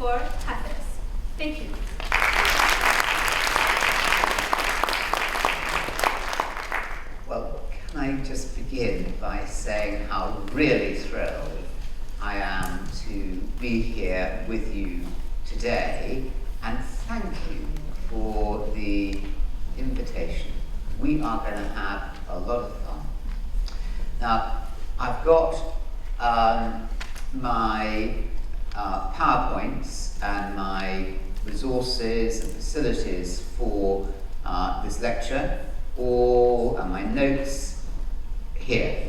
for happiness. Thank you. Well, can I just begin by saying how really thrilled I am to be here with you today, and thank you for the invitation. We are going to have a lot of fun. Now, I've got my PowerPoints and my resources and facilities for this lecture, and my notes here.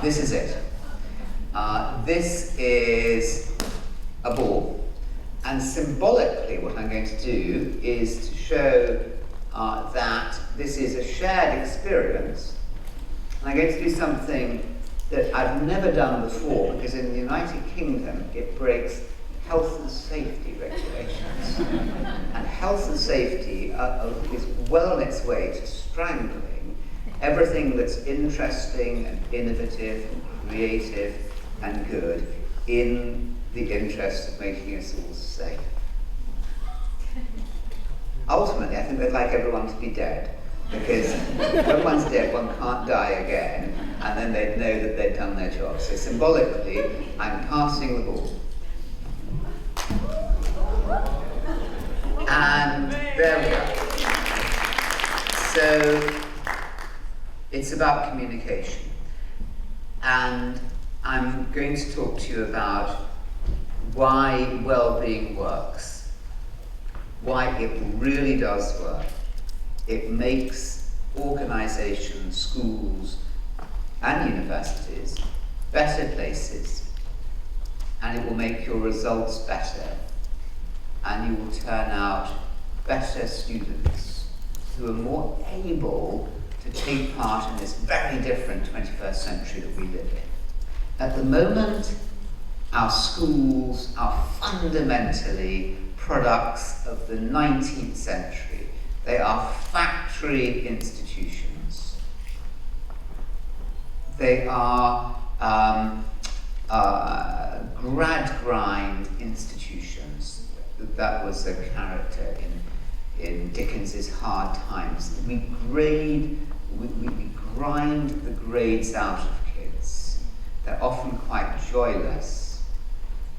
This is it. This is a ball, and symbolically what I'm going to do is to show that this is a shared experience. And I'm going to do something that I've never done before, because in the United Kingdom it breaks health and safety regulations. And health and safety is well on its way to strangling everything that's interesting and innovative and creative and good in the interest of making us all safe. Ultimately, I think they'd like everyone to be dead, because when one's dead, one can't die again, and then they'd know that they'd done their job. So symbolically, I'm passing the ball. And there we go. So it's about communication. And I'm going to talk to you about why well-being works, why it really does work. It makes organizations, schools, and universities better places, and it will make your results better, and you will turn out better students who are more able to take part in this very different 21st century that we live in. At the moment, our schools are fundamentally products of the 19th century. They are factory institutions. They are grad grind institutions. That was a character in Dickens's Hard Times. We grind the grades out of kids. They're often quite joyless.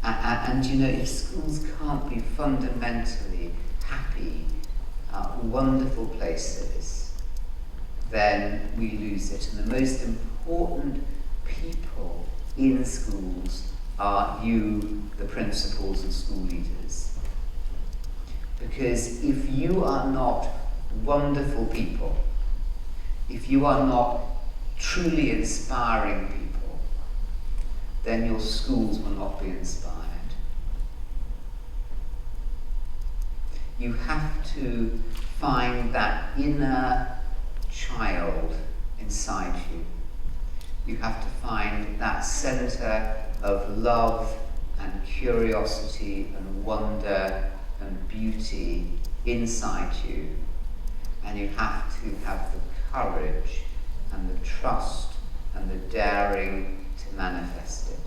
And you know, if schools can't be fundamentally happy, wonderful places, then we lose it. And the most important people in schools are you, the principals and school leaders. Because if you are not wonderful people, if you are not truly inspiring people, then your schools will not be inspired. You have to find that inner child inside you. You have to find that center of love and curiosity and wonder and beauty inside you. And you have to have the courage and the trust and the daring to manifest it.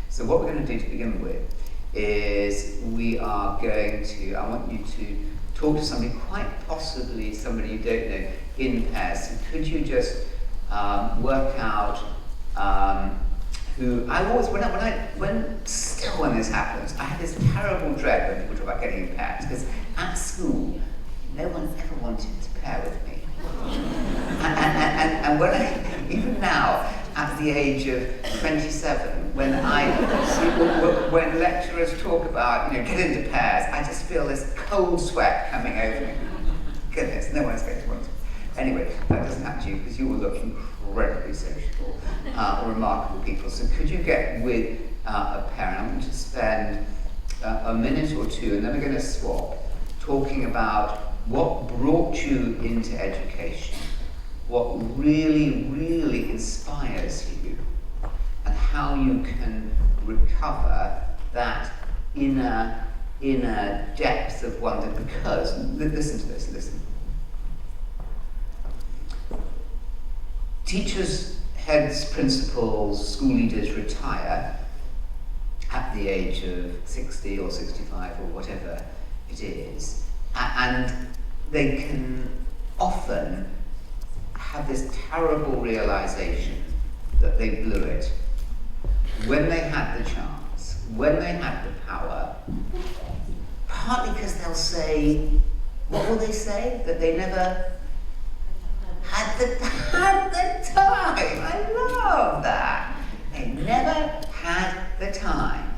So what we're going to do to begin with is I want you to talk to somebody, quite possibly somebody you don't know, in pairs. So could you just work out who, I always, when this happens, I have this terrible dread when people talk about getting in pairs, because at school, no one ever wanted to pair with me. and when even now, at the age of 27, when when lecturers talk about, get into pairs, I just feel this cold sweat coming over me. Goodness, no one's going to want to. Anyway, that doesn't happen to you because you all look incredibly sociable, remarkable people. So could you get with a pair? And I want to spend a minute or two, and then we're going to swap, talking about what brought you into education, what really, really inspires you, and how you can recover that inner depth of wonder. Because, listen to this, listen. Teachers heads, principals, school leaders retire at the age of 60 or 65 or whatever it is, and they can often have this terrible realization that they blew it when they had the chance, when they had the power, partly because they'll say, what will they say? That they never had the time. I love that. They never had the time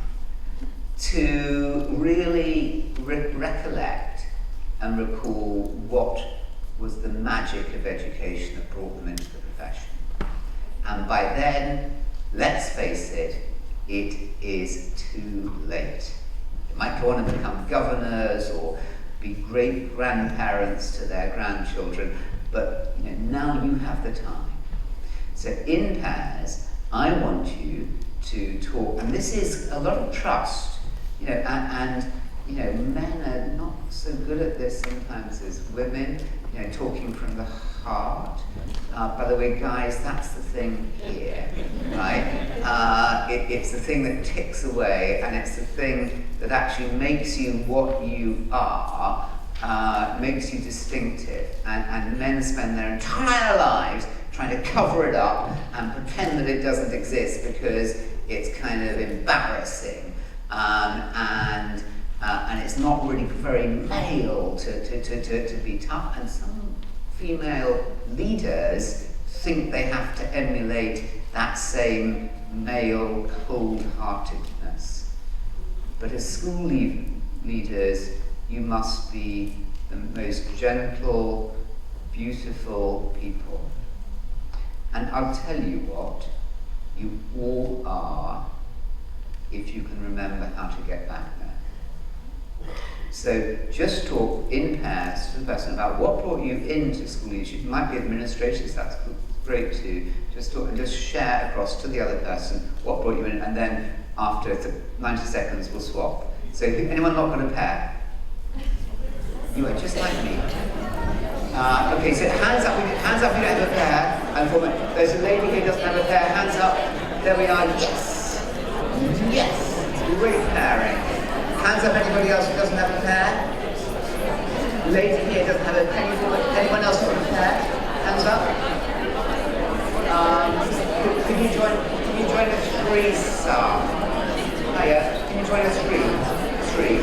to really recollect and recall what was the magic of education that brought them into the profession. And by then, let's face it, it is too late. They might go on and become governors or be great grandparents to their grandchildren, but now you have the time. So in pairs, I want you to talk, and this is a lot of trust, and men are not so good at this sometimes as women, talking from the heart. By the way, guys, that's the thing here, right? It's the thing that ticks away, and it's the thing that actually makes you what you are, makes you distinctive. And men spend their entire lives trying to cover it up and pretend that it doesn't exist because it's kind of embarrassing, and it's not really very male to be tough. And some female leaders think they have to emulate that same male cold-heartedness. But as school leaders, you must be the most gentle, beautiful people. And I'll tell you what, you all are, if you can remember how to get back there. So just talk in pairs to the person about what brought you into school leadership. It might be administrators, that's great too. Just talk and just share across to the other person what brought you in, and then after 90 seconds we'll swap. So anyone not got a pair? You are just like me. Okay, so hands up if you don't have a pair. And there's a lady here who doesn't have a pair. Hands up. There we are. Yes. Yes. Great pairing. Hands up anybody else who doesn't have a pair. Lady here doesn't have a pair. Anyone else got a pair? Hands up. Can you join a threesome? Hiya. Can you join a three?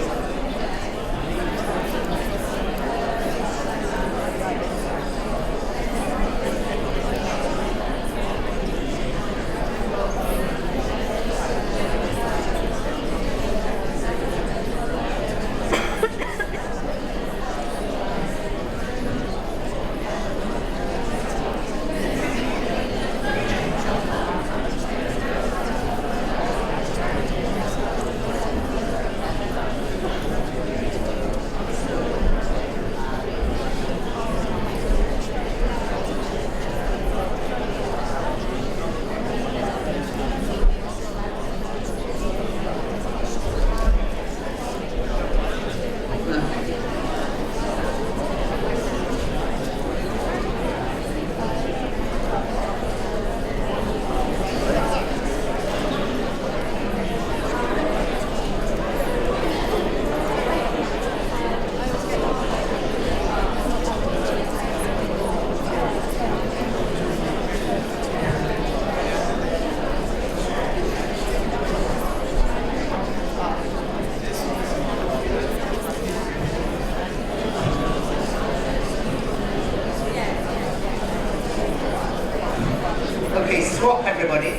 Swap everybody,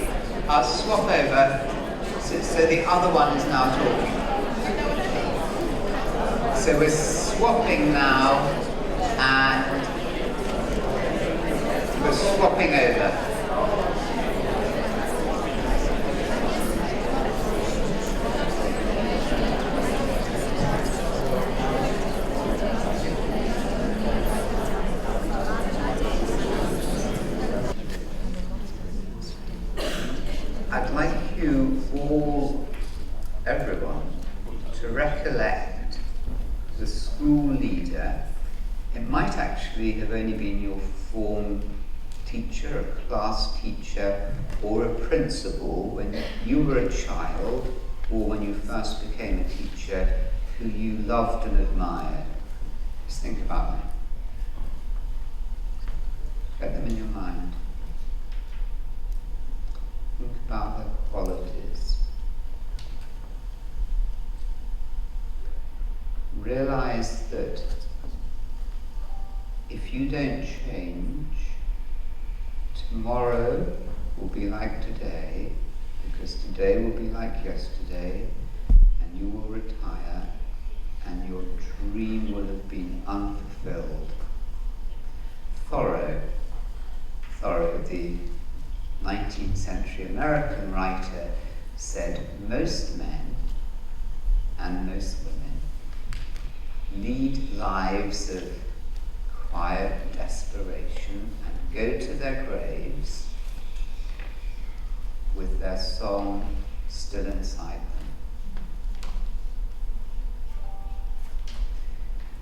swap over, so the other one is now talking. So we're swapping now, and we're swapping over. I'd like you all, everyone, to recollect the school leader. It might actually have only been your form teacher, a class teacher, or a principal when you were a child or when you first became a teacher who you loved and admired? Just think about them. Get them in your mind. Think about their qualities. Realize that if you don't change, tomorrow will be like today, because today will be like yesterday, and you will retire, and your dream will have been unfulfilled. Thoreau, the 19th century American writer, said most men and most women lead lives of quiet desperation and go to their graves with their song still inside them.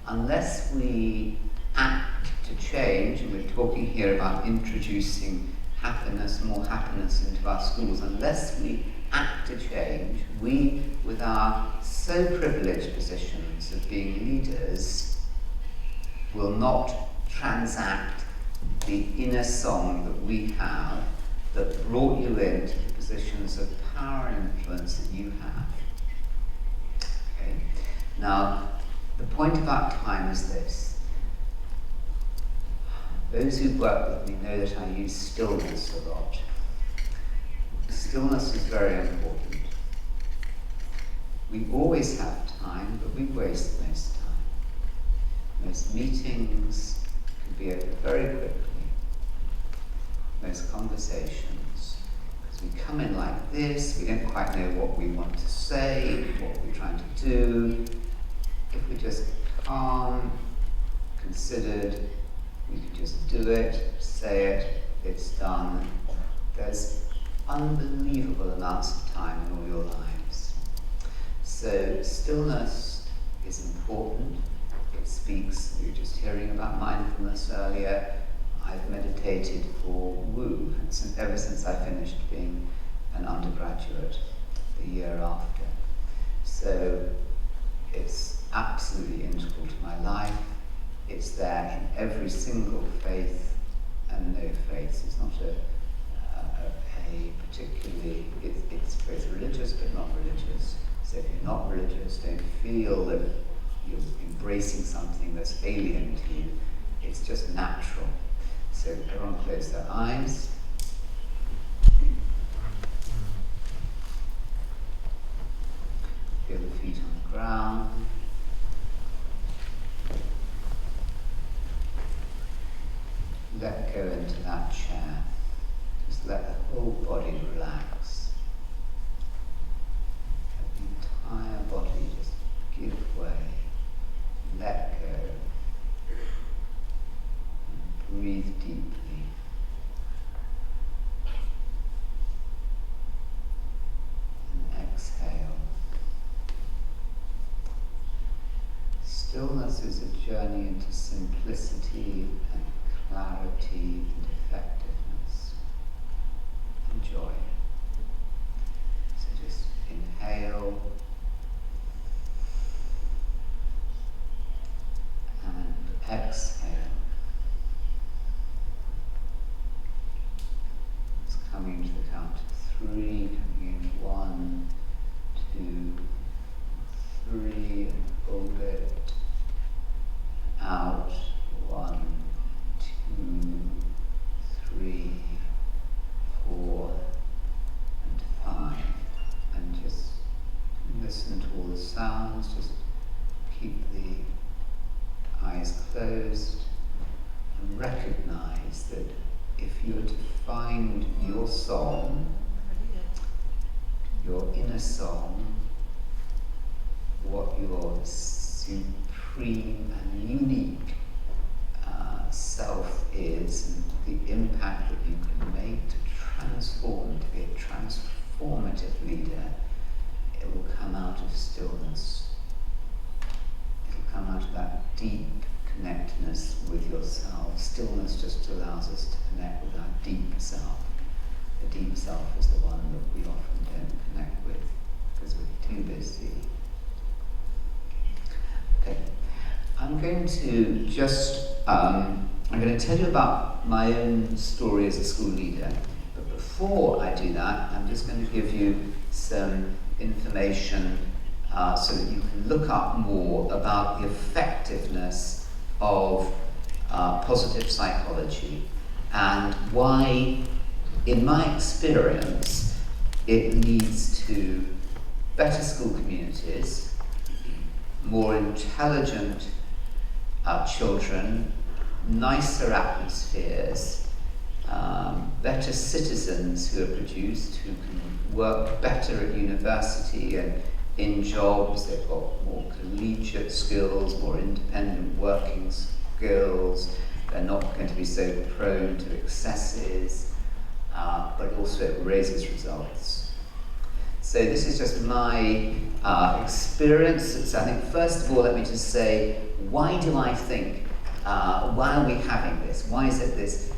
Unless we act to change, and we're talking here about introducing happiness, more happiness into our schools, unless we act to change, we, with our so privileged positions of being leaders, will not transact the inner song that we have that brought you into the positions of power and influence that you have. Okay? Now, the point about time is this. Those who've worked with me know that I use stillness a lot. Stillness is very important. We always have time, but we waste most time. Most meetings could be over very quickly. Most conversations, because we come in like this, we don't quite know what we want to say, what we're trying to do. If we're just calm, considered, we can just do it, say it, it's done. There's unbelievable amounts of time in all your lives. So stillness is important. It speaks, we were just hearing about mindfulness earlier. I've meditated for ever since I finished being an undergraduate the year after. So it's absolutely integral to my life. It's there in every single faith and no faith. It's not a particularly, it's both religious but not religious. So if you're not religious, don't feel that you're embracing something that's alien to you. It's just natural. So everyone close their eyes. Feel the feet on the ground. Let go into that chair. Just let the whole body relax. Let the entire body just give way. Let go. And breathe deeply. And exhale. Stillness is a journey into simplicity and clarity and effectiveness and joy. So just inhale and exhale. It's coming to the count of 3, coming in 1, 2, 3, and hold it. Out, 1, 2, 3, 4, and 5. And just listen to all the sounds. Just keep the eyes closed and recognize that if you were to find your song, your inner song, what your supreme and unique self is, and the impact that you can make to transform, to be a transformative leader, it will come out of stillness. It will come out of that deep connectedness with yourself. stillness just allows us to connect with our deep self. The deep self is the one that we often don't connect with because we're too busy. Okay, I'm going to tell you about my own story as a school leader. But before I do that, I'm just going to give you some information so that you can look up more about the effectiveness of positive psychology and why, in my experience, it leads to better school communities, more intelligent children, nicer atmospheres, better citizens who are produced, who can work better at university and in jobs. They've got more collegiate skills, more independent working skills. They're not going to be so prone to excesses, but also it raises results. So this is just my experience. So I think first of all, let me just say, why do I think, why are we having this? Why is it this,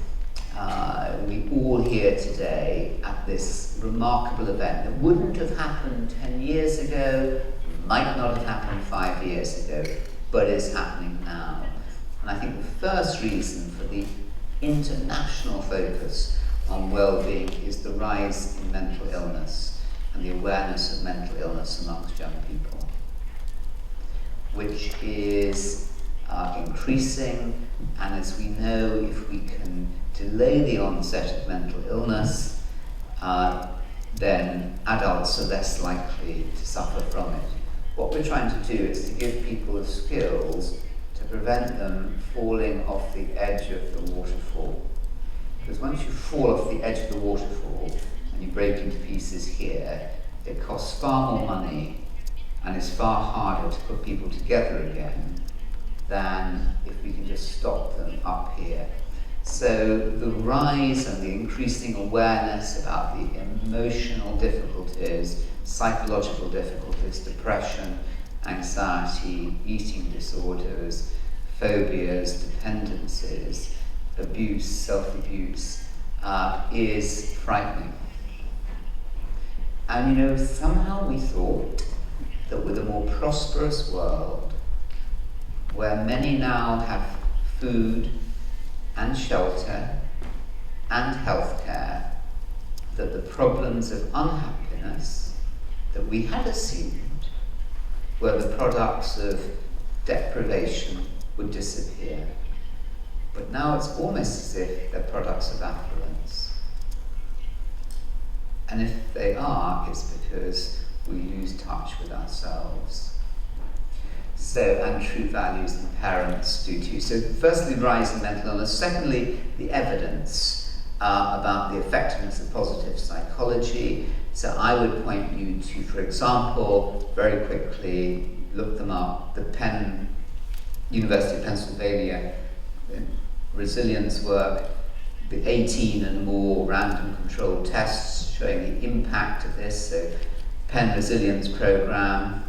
we all here today at this remarkable event that wouldn't have happened 10 years ago, might not have happened 5 years ago, but is happening now. And I think the first reason for the international focus on well-being is the rise in mental illness and the awareness of mental illness amongst young people, which is increasing. And as we know, if we can delay the onset of mental illness, then adults are less likely to suffer from it. What we're trying to do is to give people the skills to prevent them falling off the edge of the waterfall. Because once you fall off the edge of the waterfall and you break into pieces here, it costs far more money and it's far harder to put people together again than if we can just stop them up here. So the rise and the increasing awareness about the emotional difficulties, psychological difficulties, depression, anxiety, eating disorders, phobias, dependencies, abuse, self-abuse, is frightening. And somehow we thought that with a more prosperous world, where many now have food and shelter and healthcare, that the problems of unhappiness that we had assumed were the products of deprivation would disappear. But now it's almost as if they're products of affluence. And if they are, it's because we lose touch with ourselves. So, and true values and parents do too. So firstly, rise in mental illness. Secondly, the evidence about the effectiveness of positive psychology. So I would point you to, for example, very quickly, look them up, the University of Pennsylvania resilience work, the 18 and more random controlled tests showing the impact of this, so Penn Resilience Program.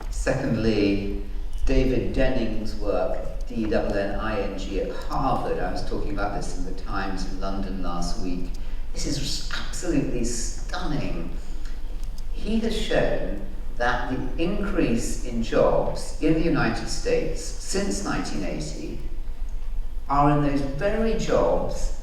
Secondly, David Denning's work, D-E-N-N-I-N-G at Harvard. I was talking about this in the Times in London last week. This is absolutely stunning. He has shown that the increase in jobs in the United States since 1980 are in those very jobs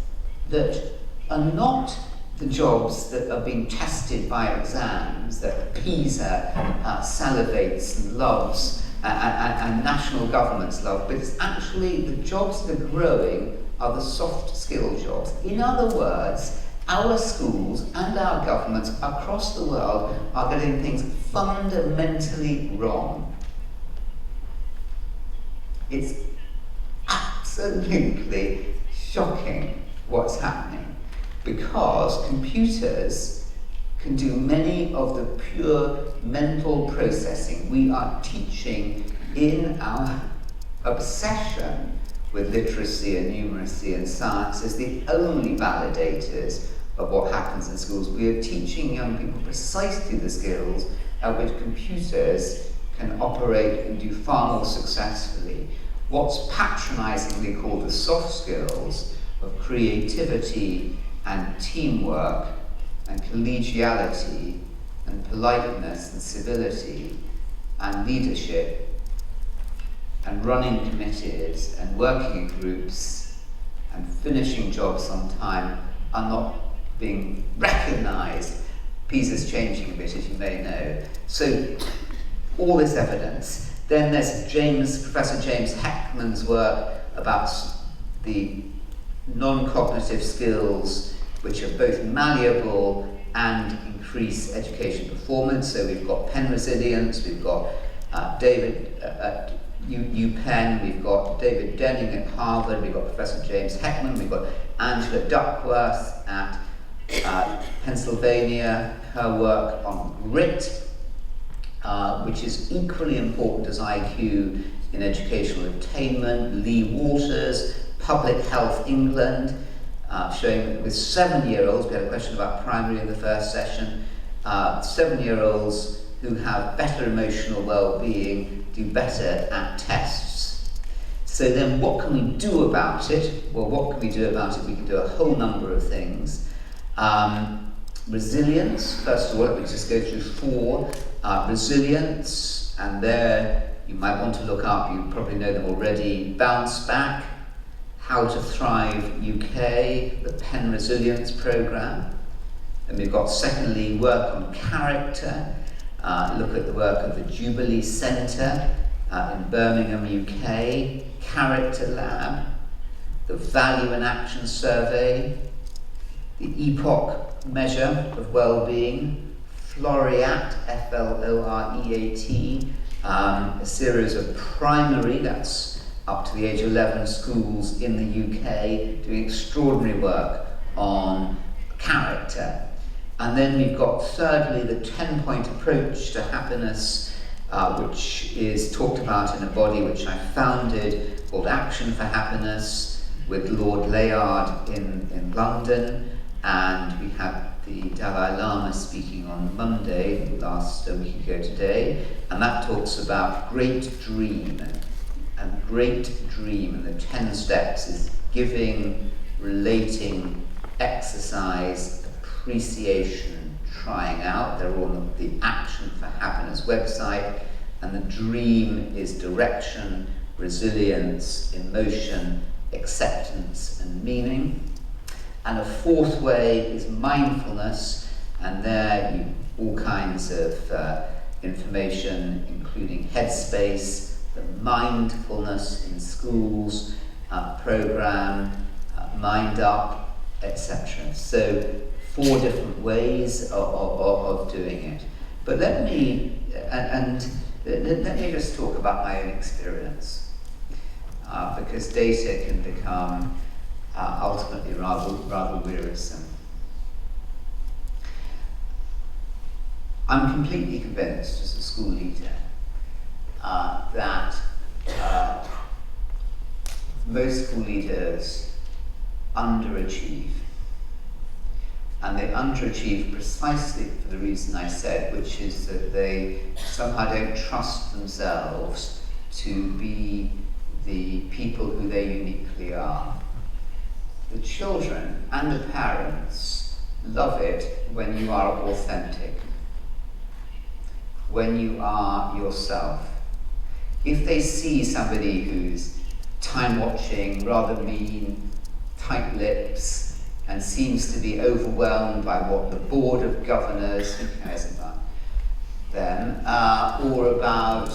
that are not the jobs that are being tested by exams, that PISA salivates and loves, and national governments love, but it's actually the jobs that are growing are the soft skill jobs. In other words, our schools and our governments across the world are getting things fundamentally wrong. It's absolutely shocking what's happening, because computers can do many of the pure mental processing. We are teaching in our obsession with literacy and numeracy and science as the only validators of what happens in schools. We are teaching young people precisely the skills at which computers can operate and do far more successfully. what's patronisingly called the soft skills of creativity and teamwork and collegiality and politeness and civility and leadership and running committees and working in groups and finishing jobs on time are not being recognised. PISA's changing a bit, as you may know. So all this evidence. Then there's Professor James Heckman's work about the non-cognitive skills which are both malleable and increase education performance. So we've got Penn Resilience, we've got David at UPenn, we've got David Denning at Harvard, we've got Professor James Heckman, we've got Angela Duckworth at Pennsylvania, her work on grit, which is equally important as IQ in educational attainment. Lee Waters, Public Health England, showing that with 7-year-olds, we had a question about primary in the first session, 7-year-olds who have better emotional well-being do better at tests. So then what can we do about it? Well, what can we do about it? We can do a whole number of things. Resilience, first of all, let me just go through 4. Resilience, and there you might want to look up, you probably know them already. Bounce Back, How to Thrive UK, the Penn Resilience Programme. And we've got, secondly, work on character. Look at the work of the Jubilee Centre in Birmingham, UK. Character Lab, the Value and Action Survey, the Epoch Measure of Wellbeing, Floreat, Floreat, a series of primary, that's up to the age of 11 schools in the UK, doing extraordinary work on character. And then we've got, thirdly, the 10-point approach to happiness, which is talked about in a body which I founded called Action for Happiness with Lord Layard in London. And we had the Dalai Lama speaking on Monday, last week ago today, and that talks about great dream. And great dream, and the 10 steps is giving, relating, exercise, appreciation, trying out. They're all on the Action for Happiness website. And the dream is direction, resilience, emotion, acceptance, and meaning. And a 4th way is mindfulness, and there all kinds of information, including Headspace, the Mindfulness in Schools program, Mind Up, etc. So 4 different ways of doing it. But let me just talk about my own experience, because data can become ultimately rather wearisome. I'm completely convinced as a school leader that most school leaders underachieve. And they underachieve precisely for the reason I said, which is that they somehow don't trust themselves to be the people who they uniquely are. The children and the parents love it when you are authentic, when you are yourself. If they see somebody who's time-watching, rather mean, tight lips, and seems to be overwhelmed by what the board of governors, who cares about them, or about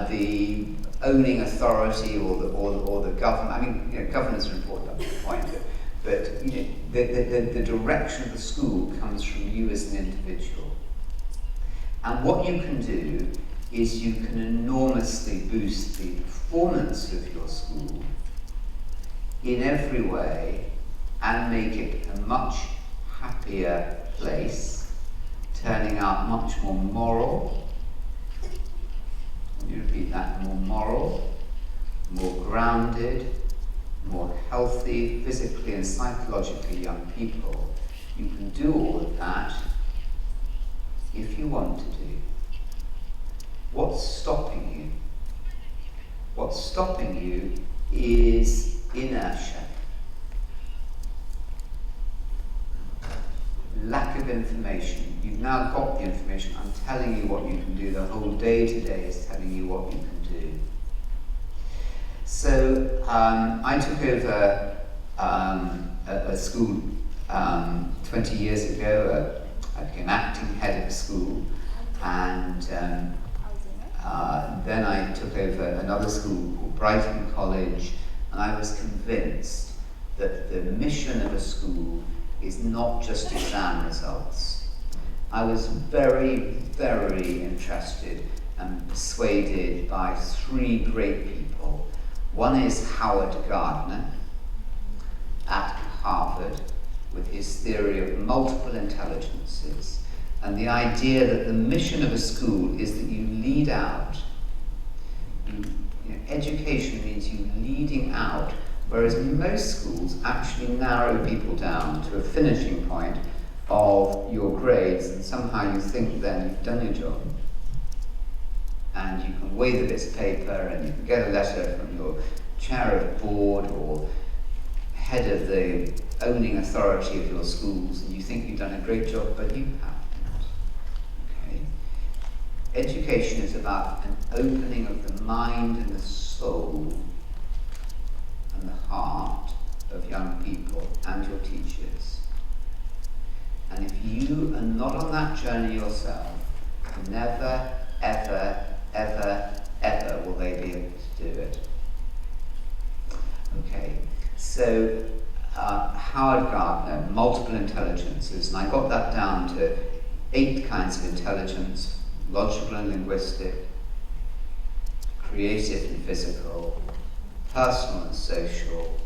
the owning authority or the government. I mean, governors are important up to the point, but the direction of the school comes from you as an individual. And what you can do is you can enormously boost the performance of your school in every way and make it a much happier place, turning out much more moral. Let me repeat that: more moral, more grounded, more healthy, physically and psychologically young people. You can do all of that if you want to do. What's stopping you? What's stopping you is inertia. Lack of information. You've now got the information. I'm telling you what you can do. The whole day today is telling you what you can do. So I took over a school 20 years ago. I became acting head of a school, and then I took over another school called Brighton College, and I was convinced that the mission of a school is not just exam results. I was very, very interested and persuaded by three great people. One is Howard Gardner at Harvard, with his theory of multiple intelligences, and the idea that the mission of a school is that you lead out. Education means you leading out, whereas most schools actually narrow people down to a finishing point of your grades, and somehow you think then you've done your job. And you can weigh the bits of paper, and you can get a letter from your chair of board or head of the owning authority of your schools, and you think you've done a great job, but you haven't. Okay? Education is about an opening of the mind and the soul and the heart of young people and your teachers. And if you are not on that journey yourself, never, ever, ever, ever will they be able to do it. Okay, so Howard Gardner, multiple intelligences, and I got that down to 8 kinds of intelligence: logical and linguistic, creative and physical, personal and social,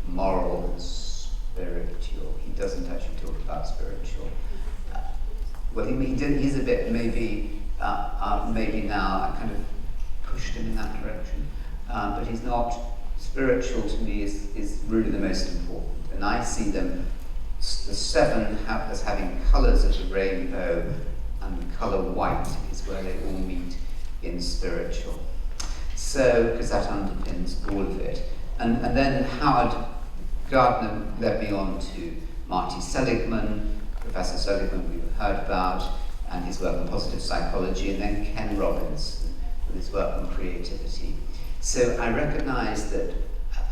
moral and spiritual. He doesn't actually talk about spiritual. Well, he's a bit, maybe now I kind of pushed him in that direction, but he's not. Spiritual to me is really the most important, and I see them, the 7 as having colours of the rainbow, and colour white is where they all meet in spiritual. So, because that underpins all of it. And then Howard Gardner led me on to Marty Seligman, Professor Seligman we've heard about, and his work on positive psychology, and then Ken Robinson with his work on creativity. So I recognised that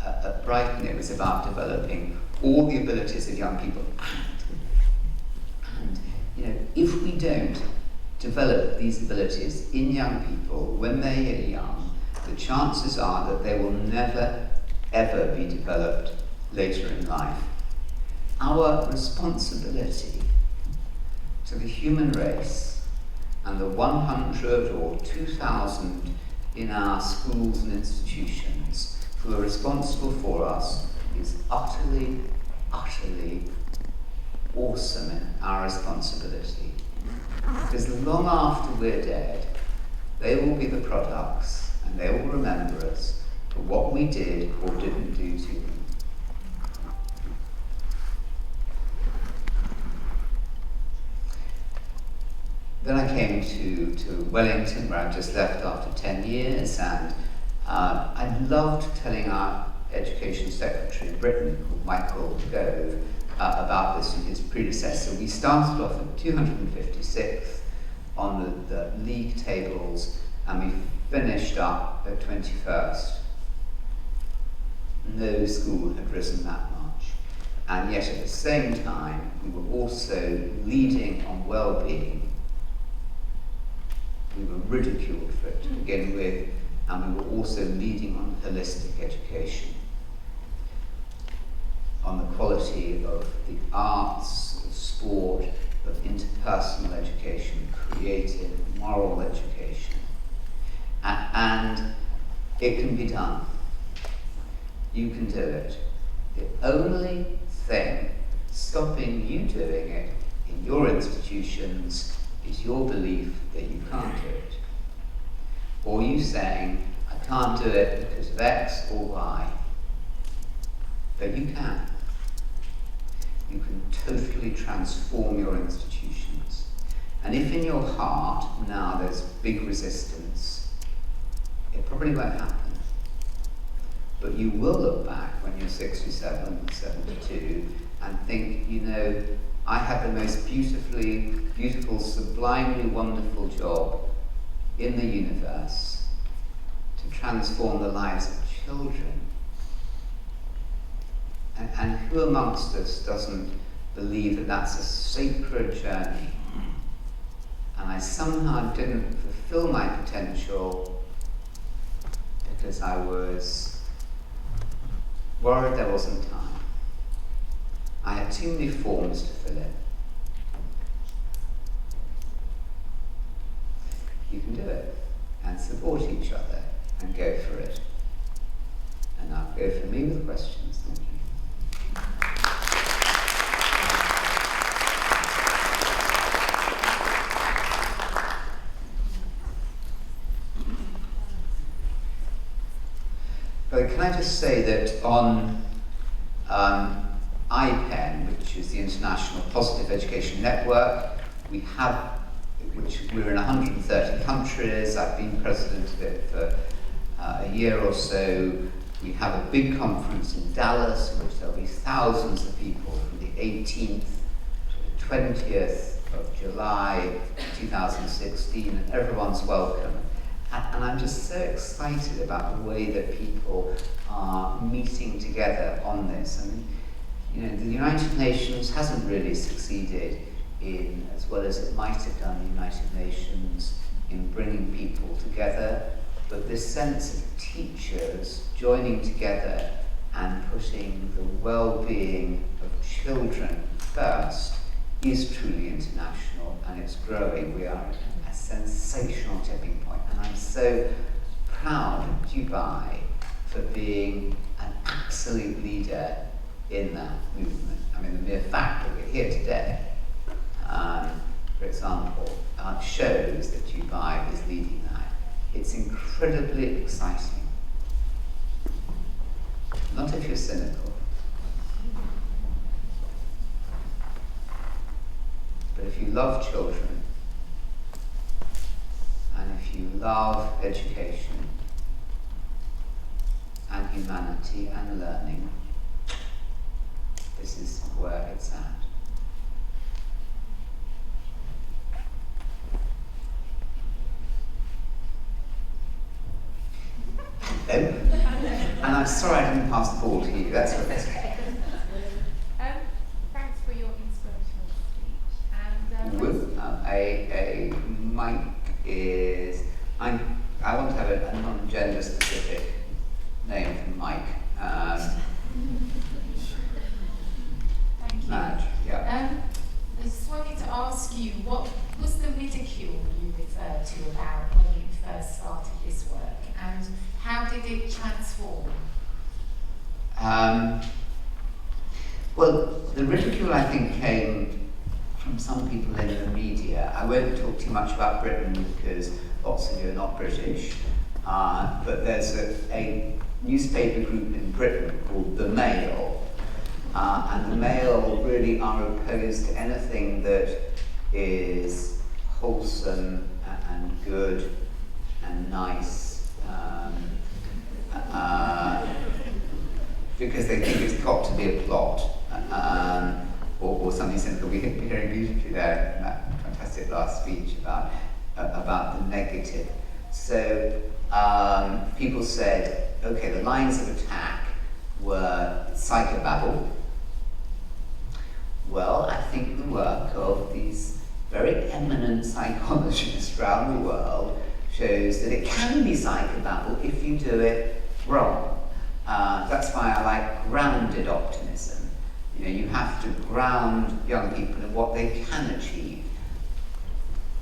at Brighton it was about developing all the abilities of young people, and if we don't develop these abilities in young people when they are young, the chances are that they will never ever be developed later in life. Our responsibility to the human race and the 100 or 2,000 in our schools and institutions who are responsible for us is utterly, utterly awesome in our responsibility. Because long after we're dead, they will be the products, and they will remember us for what we did or didn't do to them. Then I came to Wellington, where I've just left after 10 years, and I loved telling our Education Secretary in Britain, called Michael Gove, about this and his predecessor. We started off at 256th on the league tables, and we finished up at 21st. No school had risen that much. And yet at the same time, we were also leading on well-being. We were ridiculed for it to begin with, and we were also leading on holistic education, on the quality of the arts, of sport, of interpersonal education, creative, moral education. And it can be done. You can do it. The only thing stopping you doing it in your institutions is your belief that you can't do it. Or you saying, I can't do it because of X or Y. But you can. You can totally transform your institutions. And if in your heart now there's big resistance, it probably won't happen. but you will look back when you're 67, 72, and think, you know, I had the most beautiful, sublimely wonderful job in the universe to transform the lives of children. And who amongst us doesn't believe that that's a sacred journey? And I somehow didn't fulfill my potential because I was worried there wasn't time. I had too many forms to fill in. You can do it and support each other and go for it. And now go for me with questions. Thank you. But can I just say that on IPEN, which is the International Positive Education Network, we're in 130 countries. I've been president of it for a year or so. We have a big conference in Dallas, in which there'll be thousands of people from the 18th to the 20th of July 2016, and everyone's welcome. And I'm just so excited about the way that people are meeting together on this. I mean, you know, the United Nations hasn't really succeeded in, as well as it might have done, the United Nations, in bringing people together. But this sense of teachers joining together and putting the well-being of children first is truly international, and it's growing. We are at a sensational tipping point, and I'm so proud of Dubai for being an absolute leader in that movement. I mean, the mere fact that we're here today, for example, shows that Dubai is leading that. It's incredibly exciting. Not if you're cynical, but if you love children, and if you love education, and humanity, and learning, this is where it's at. And I'm sorry I didn't pass the ball to you. That's what it's okay. Thanks for your inspirational speech. And A mic is. I want to have a non-gender specific name for Mike. Thank you. Madge, yeah. I just wanted to ask you, what was the ridicule you referred to about when you first started this work, and how did it transform? Well, the ridicule, I think, came from some people in the media. I won't talk too much about Britain because lots of you are not British, but there's a newspaper group in Britain called The Mail, and The Mail really are opposed to anything that is wholesome and good and nice, because they think it's got to be a plot, or something cynical. We hit hearing beautifully there in that fantastic last speech about the negative. So people said, okay, the lines of attack were psychobabble. Well, I think the work of these very eminent psychologists around the world shows that it can be psychobabble if you do it wrong. That's why I like grounded optimism. You know, you have to ground young people in what they can achieve.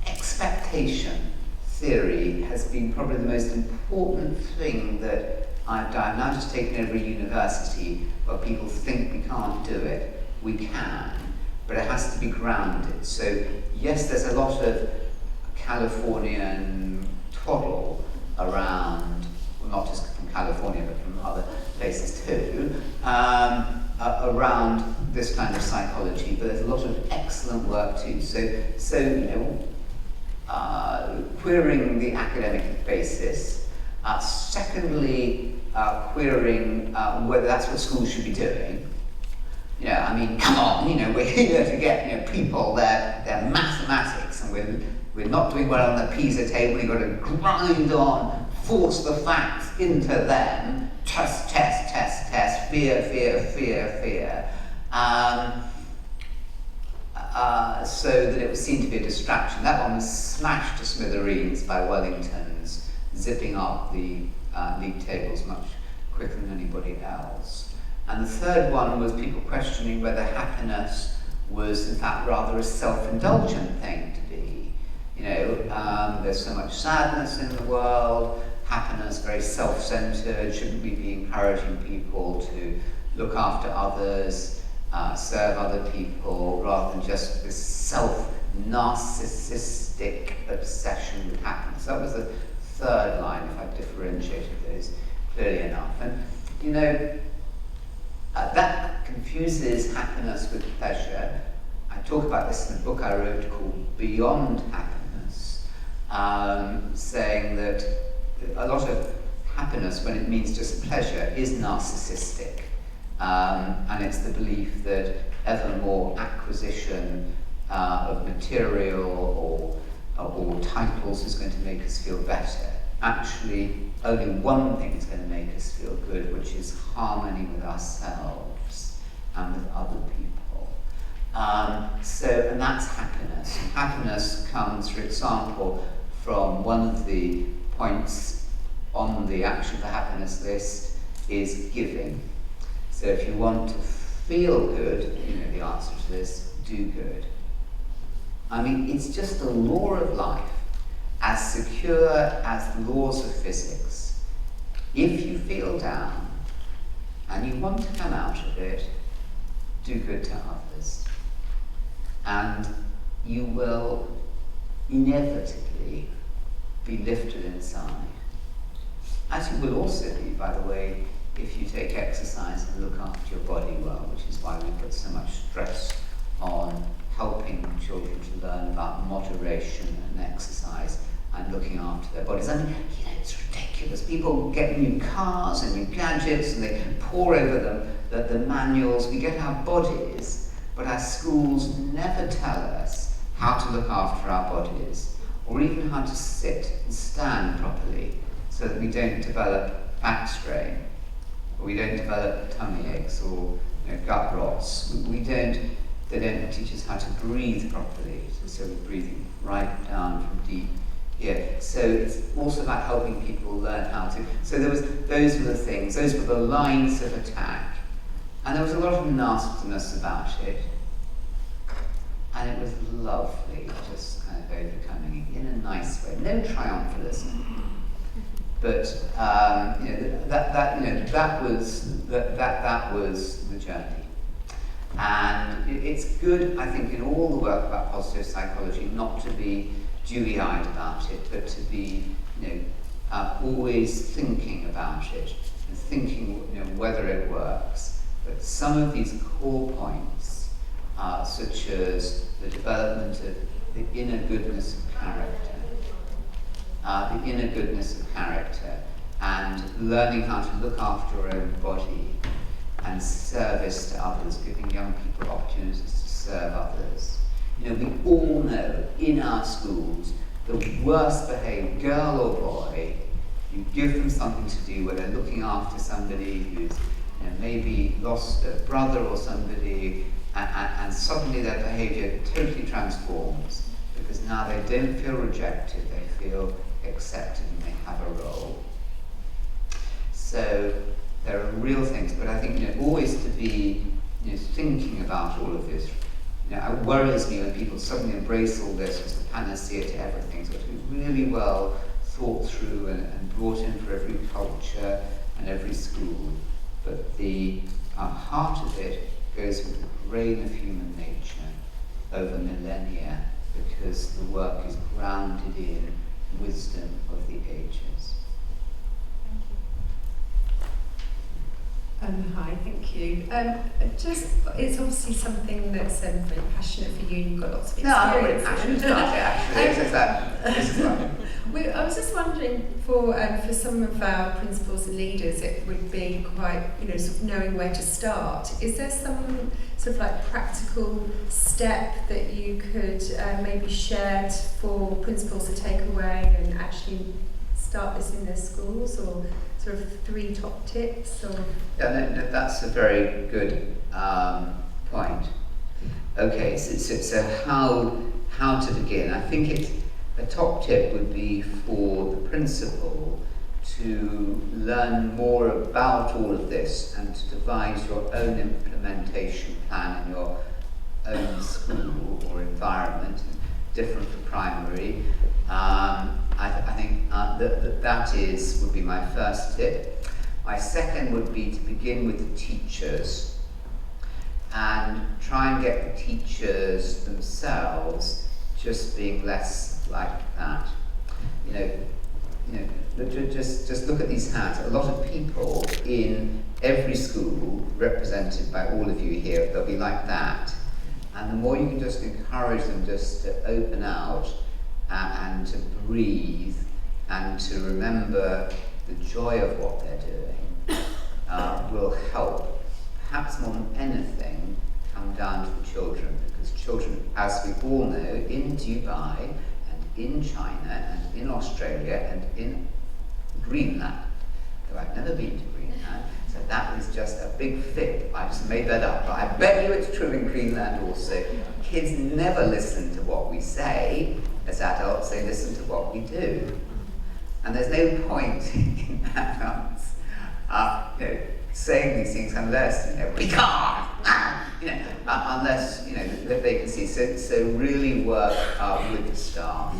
Expectation theory has been probably the most important thing that I've done. I've now just taken over a university where people think we can't do it. We can, but it has to be grounded. So yes, there's a lot of Californian twaddle around, well, not just from California, but from other places too, around this kind of psychology, but there's a lot of excellent work too. So you know, queering the academic basis. Secondly, querying whether that's what schools should be doing. You know, I mean, come on, you know, we're here to get, you know, people their mathematics, and we're not doing well on the PISA table. You've got to grind on, force the facts into them. Test, test, test, test. Fear, fear, fear, fear. So that it was seen to be a distraction. That one was smashed to smithereens by Wellington's zipping up the league tables much quicker than anybody else. And the third one was people questioning whether happiness was in fact rather a self-indulgent thing to be. You know, there's so much sadness in the world, happiness very self-centered, shouldn't we be encouraging people to look after others, serve other people, rather than just this self-narcissistic obsession with happiness. That was the third line, if I differentiated those clearly enough. And, you know, that confuses happiness with pleasure. I talk about this in a book I wrote called Beyond Happiness, saying that a lot of happiness, when it means just pleasure, is narcissistic. And it's the belief that ever more acquisition of material or titles is going to make us feel better. Actually, only one thing is going to make us feel good, which is harmony with ourselves and with other people. And that's happiness. And happiness comes, for example, from one of the points on the action for happiness list is giving. So if you want to feel good, you know the answer to this, do good. I mean, it's just a law of life, as secure as the laws of physics. If you feel down and you want to come out of it, do good to others. And you will inevitably be lifted inside. As you will also be, by the way, if you take exercise and look after your body well, which is why we put so much stress on helping children to learn about moderation and exercise and looking after their bodies. I mean, you know, it's ridiculous. People get new cars and new gadgets and they pore over them, the manuals. We get our bodies, but our schools never tell us how to look after our bodies, or even how to sit and stand properly so that we don't develop back strain, or we don't develop tummy aches or gut rots. They don't teach us how to breathe properly, so we're breathing right down from deep here. So it's also about helping people learn how to. So those were the things, those were the lines of attack. And there was a lot of nastiness about it. And it was lovely, just kind of overcoming it in a nice way. No triumphalism. But that was the journey. And it's good, I think, in all the work about positive psychology, not to be dewy-eyed about it, but to be, always thinking about it and thinking, whether it works. But some of these core points, such as the development of the inner goodness of character, and learning how to look after our own body, and service to others, giving young people opportunities to serve others. We all know in our schools, the worst behaved girl or boy, you give them something to do where they're looking after somebody who's maybe lost a brother or somebody, and suddenly their behaviour totally transforms, because now they don't feel rejected, they feel accepted and they have a role. So there are real things, but I think always to be thinking about all of this. It worries me when people suddenly embrace all this as the panacea to everything. It's got to be really well thought through and brought in for every culture and every school. But the heart of it goes with the brain of human nature over millennia, because the work is grounded in wisdom of the ages. Hi, thank you. It's obviously something that's very passionate for you, and you've got lots of experience. No, I'm not really passionate about it, actually. This is I was just wondering, for some of our principals and leaders, it would be quite, sort of knowing where to start. Is there some sort of like practical step that you could maybe share for principals to take away and actually start this in their schools, or sort of 3 top tips? Or Yeah, no, that's a very good point. Okay, so how to begin? I think a top tip would be for the principal to learn more about all of this and to devise your own implementation plan in your own school or environment, different for primary. I think that would be my first tip. My second would be to begin with the teachers and try and get the teachers themselves just being less like that. Just look at these hands. A lot of people in every school, represented by all of you here, they'll be like that. And the more you can just encourage them just to open out and to breathe and to remember the joy of what they're doing will help, perhaps more than anything, come down to the children. Because children, as we all know, in Dubai and in China and in Australia and in Greenland, though I've never been to Greenland, so that is just a big fib. I just made that up, but I bet you it's true in Greenland also. Kids never listen to what we say as adults, they listen to what we do. And there's no point in adults saying these things unless, we can't, unless, that they can see. So really work with the staff.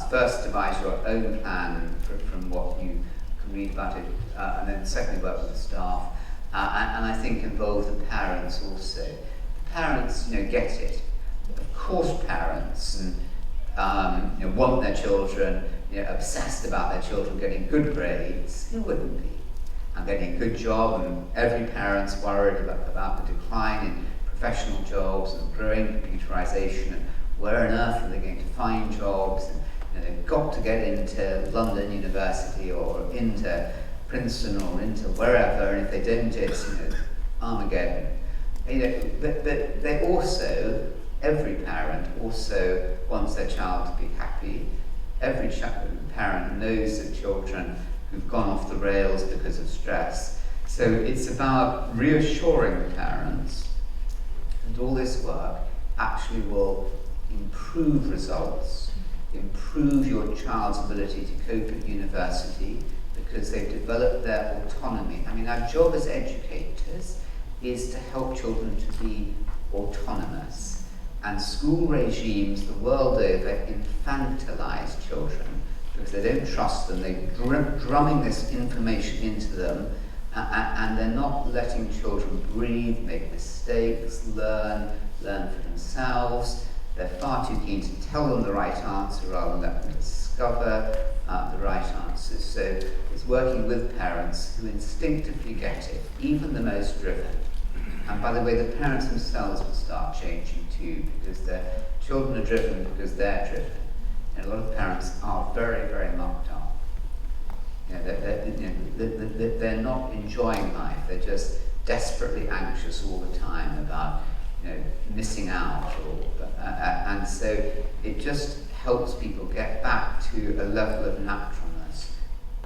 First, devise your own plan from what you can read about it, and then secondly, work with the staff. And I think involve the parents also. The parents, get it. Of course, parents want their children, obsessed about their children getting good grades. Who wouldn't be? And getting a good job, and every parent's worried about the decline in professional jobs and growing computerization, and where on earth are they going to find jobs? And they've got to get into London University or into Princeton or into wherever, and if they don't, it's Armageddon. But they also, every parent also wants their child to be happy. Every parent knows that children who've gone off the rails because of stress. So it's about reassuring the parents that all this work actually will improve results, improve your child's ability to cope at university because they've developed their autonomy. I mean, our job as educators is to help children to be autonomous. And school regimes the world over infantilize children because they don't trust them. They're drumming this information into them, and they're not letting children breathe, make mistakes, learn for themselves. They're far too keen to tell them the right answer rather than let them discover the right answers. So it's working with parents who instinctively get it, even the most driven. And by the way, the parents themselves will start changing too, because their children are driven because they're driven. And a lot of parents are very, very mucked up. They're not enjoying life. They're just desperately anxious all the time about missing out. And so it just helps people get back to a level of naturalness.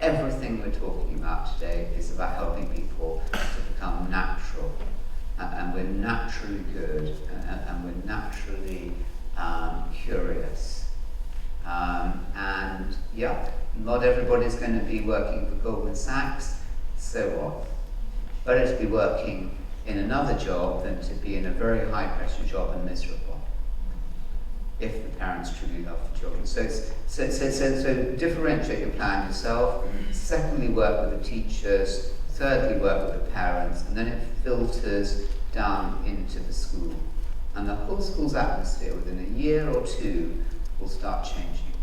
Everything we're talking about today is about helping people to become natural. And we're naturally good, and we're naturally curious. And yeah, not everybody's going to be working for Goldman Sachs, so what? Better to be working in another job than to be in a very high pressure job and miserable, if the parents truly love the children. So differentiate your plan yourself. Secondly, work with the teachers. Thirdly, work with the parents, and then it filters down into the school. And the whole school's atmosphere within a year or two will start changing.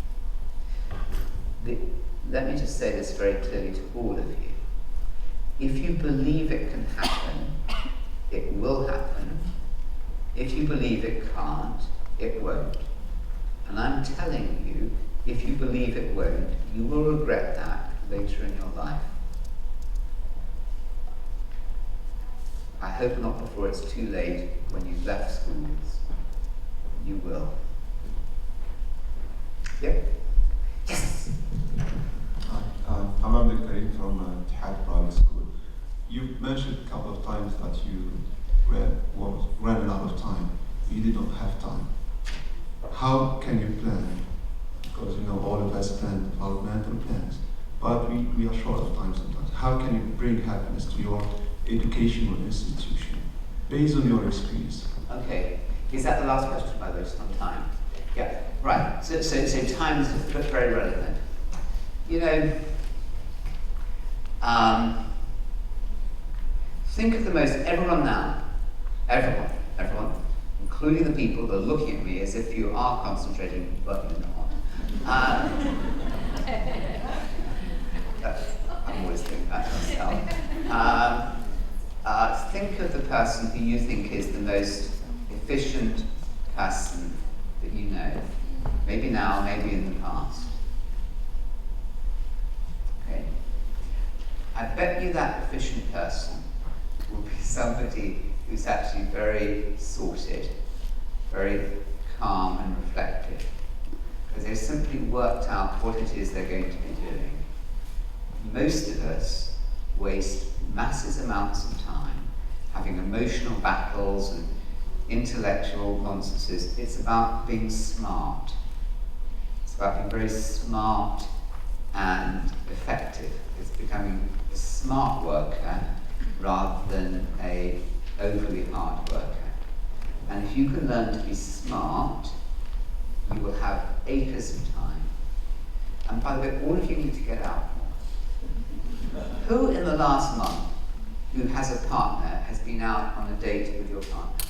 Let me just say this very clearly to all of you. If you believe it can happen, it will happen. If you believe it can't, it won't. And I'm telling you, if you believe it won't, you will regret that later in your life. I hope not before it's too late when you've left schools. You will. Yep. Yes. Hi, I'm Karim from التعليم private school. You mentioned a couple of times that you ran out of time. You did not have time. How can you plan? Because all of us plan developmental plans, but we are short of time sometimes. How can you bring happiness to your educational institution based on your experience? Okay. Is that the last question, by the way, just on time? Yeah, right. So time is very relevant. Think of everyone now, everyone, including the people that are looking at me as if you are concentrating, but you're not. I'm always thinking that myself. Think of the person who you think is the most efficient person that you know. Maybe now, maybe in the past. Okay. I bet you that efficient person will be somebody who's actually very sorted, very calm and reflective, because they've simply worked out what it is they're going to be doing. Most of us waste massive amounts of time having emotional battles and intellectual nonsenses. It's about being smart. It's about being very smart and effective. It's becoming a smart worker rather than a overly hard worker. And if you can learn to be smart, you will have acres of time. And by the way, all of you need to get out more. Who in the last month who has a partner has been out on a date with your partner?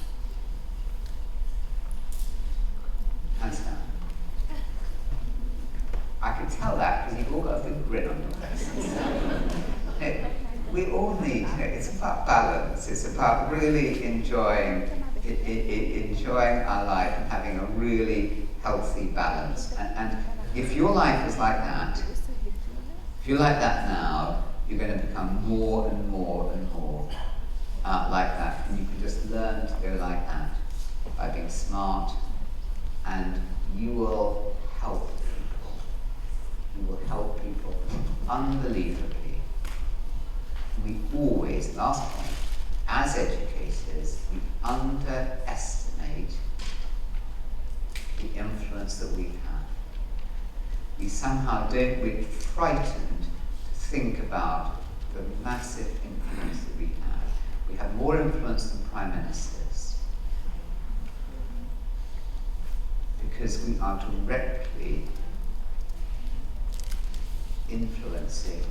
Hands down. I can tell that because you've all got a big grin on your faces. We all need, it's about balance, it's about really enjoying our life and having a really healthy balance. And if your life is like that, if you're like that now, you're going to become more and more and more like that. And you can just learn to go like that by being smart, and you will help people. You will help people unbelievably. We always, last point, as educators, we underestimate the influence that we have. We somehow we're frightened to think about the massive influence that we have. We have more influence than prime ministers because we are directly influencing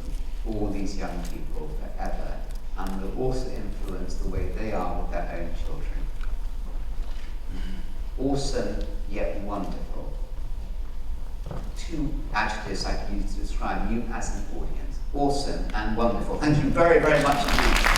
all these young people forever, and will also influence the way they are with their own children. Awesome, yet wonderful. Two adjectives I can use to describe you as an audience. Awesome and wonderful. Thank you very, very much indeed.